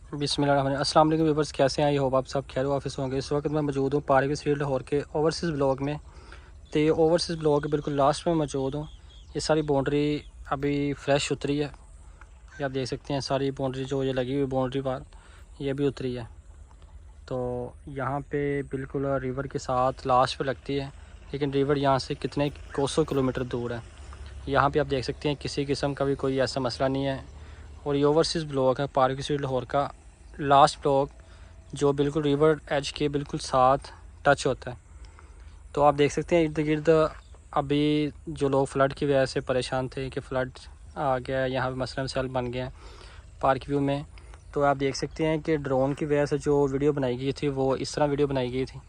बिस्मिल्लाह। अस्सलाम वालेकुम व्यूअर्स, कैसे हैं? आई होप आप सब खैर वाफिस होंगे। इस वक्त मैं मौजूद हूँ पारवी स्ट्रीट लाहौर के ओवरसीज़ ब्लॉक में। तो ये ओवरसीज़ ब्लॉक के बिल्कुल लास्ट में मौजूद हूँ। ये सारी बाउंड्री अभी फ्रेश उतरी है। ये आप देख सकते हैं सारी बाउंड्री जो ये लगी हुई बाउंड्री पर ये भी उतरी है। तो यहाँ पे बिल्कुल रिवर के साथ लास्ट पे लगती है, लेकिन रिवर यहाँ से कितने कोसों किलोमीटर दूर है। यहाँ पे आप देख सकते हैं किसी किस्म का भी कोई ऐसा मसला नहीं है। और ये ओवरसीज़ ब्लॉक है पारवी स्ट्रीट लाहौर का लास्ट ब्लॉक, जो बिल्कुल रिवर एज के बिल्कुल साथ टच होता है। तो आप देख सकते हैं इर्द गिर्द अभी जो लोग फ़्लड की वजह से परेशान थे कि फ़्लड आ गया, यहाँ पे मसला मसाइल बन गए हैं पार्क व्यू में। तो आप देख सकते हैं कि ड्रोन की वजह से जो वीडियो बनाई गई थी वो इस तरह वीडियो बनाई गई थी।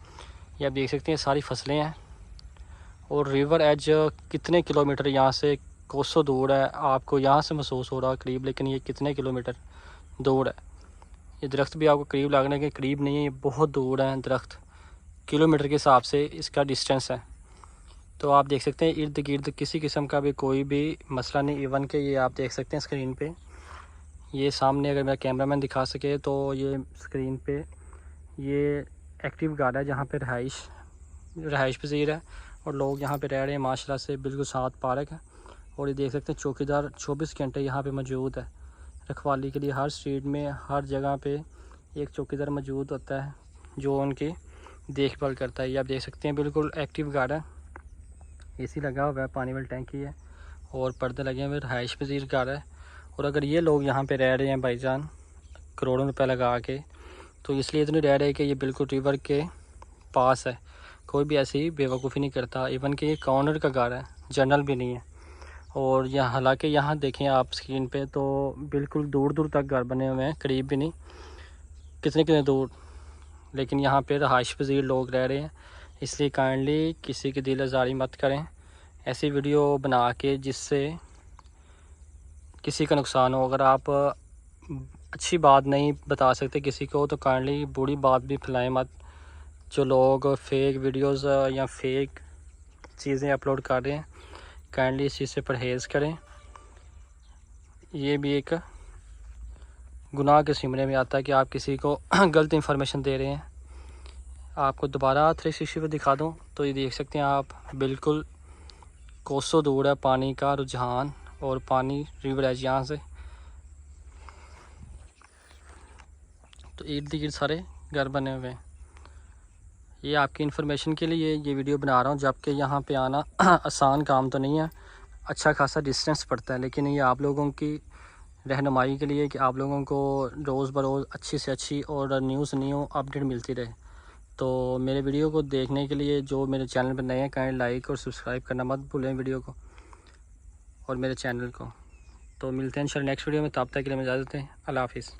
ये आप देख सकते हैं सारी फसलें हैं और रिवर एज कितने किलोमीटर यहाँ से कोसों दूर है। आपको यहाँ से महसूस हो रहा है करीब, लेकिन ये कितने किलोमीटर दूर है। ये दरख्त भी आपको करीब लगने के करीब नहीं है, ये बहुत दूर है दरख्त, किलोमीटर के हिसाब से इसका डिस्टेंस है। तो आप देख सकते हैं इर्द गिर्द किसी किस्म का भी कोई भी मसला नहीं। इवन के ये आप देख सकते हैं स्क्रीन पे, ये सामने अगर मेरा कैमरामैन दिखा सके तो ये स्क्रीन पे ये एक्टिव गार्ड है जहाँ पे रहाइश पजीर है और लोग यहाँ पे रह रहे हैं माशाल्लाह से। बिल्कुल साथ पार्क है और ये देख सकते हैं चौकीदार 24 घंटे यहाँ पे मौजूद है रखवाली के लिए। हर स्ट्रीट में हर जगह पे एक चौकीदार मौजूद होता है जो उनकी देखभाल करता है। ये आप देख सकते हैं बिल्कुल एक्टिव गार्ड है। एसी लगा हुआ है, पानी वाली टैंकी है और पर्दे लगे हुए, रहाइश पजीर गार्ड है। और अगर ये लोग यहाँ पे रह रहे हैं भाईजान करोड़ों रुपए लगा के, तो इसलिए इतने रह रहे हैं कि ये बिल्कुल रिवर के पास है। कोई भी ऐसी बेवकूफ़ी नहीं करता। इवन कि ये कॉर्नर का घर है, जनरल भी नहीं है। और यहाँ हालांकि यहाँ देखें आप स्क्रीन पे तो बिल्कुल दूर दूर तक घर बने हुए हैं, करीब भी नहीं, कितने कितने दूर। लेकिन यहाँ पे रहाइश पजीर लोग रह रहे हैं। इसलिए काइंडली किसी की दिल आज़ारी मत करें ऐसी वीडियो बना के जिससे किसी का नुकसान हो। अगर आप अच्छी बात नहीं बता सकते किसी को तो काइंडली बुरी बात भी फैलाएं मत। जो लोग फेक वीडियोस या फेक चीज़ें अपलोड कर रहे हैं, काइंडली इस चीज़ से परहेज़ करें। ये भी एक गुनाह के सिमरे में आता है कि आप किसी को गलत इंफॉर्मेशन दे रहे हैं। आपको दोबारा 360 पे दिखा दूं तो ये देख सकते हैं आप बिल्कुल कोसों दूर है पानी का रुझान और पानी रिवर एज यहाँ से। तो इर्द गिर्द सारे घर बने हुए हैं। ये आपकी इन्फॉर्मेशन के लिए ये वीडियो बना रहा हूँ, जबकि यहाँ पे आना आसान काम तो नहीं है, अच्छा खासा डिस्टेंस पड़ता है। लेकिन ये आप लोगों की रहनुमाई के लिए कि आप लोगों को रोज़ बरोज़ अच्छी से अच्छी और न्यू अपडेट मिलती रहे। तो मेरे वीडियो को देखने के लिए जो मेरे चैनल पर नए हैं काइंड लाइक और सब्सक्राइब करना मत भूलें वीडियो को और मेरे चैनल को। तो मिलते हैं इंशाल्लाह नेक्स्ट वीडियो में, तब तक के लिए मैं इजाज़त दें। अल्लाह हाफिज़।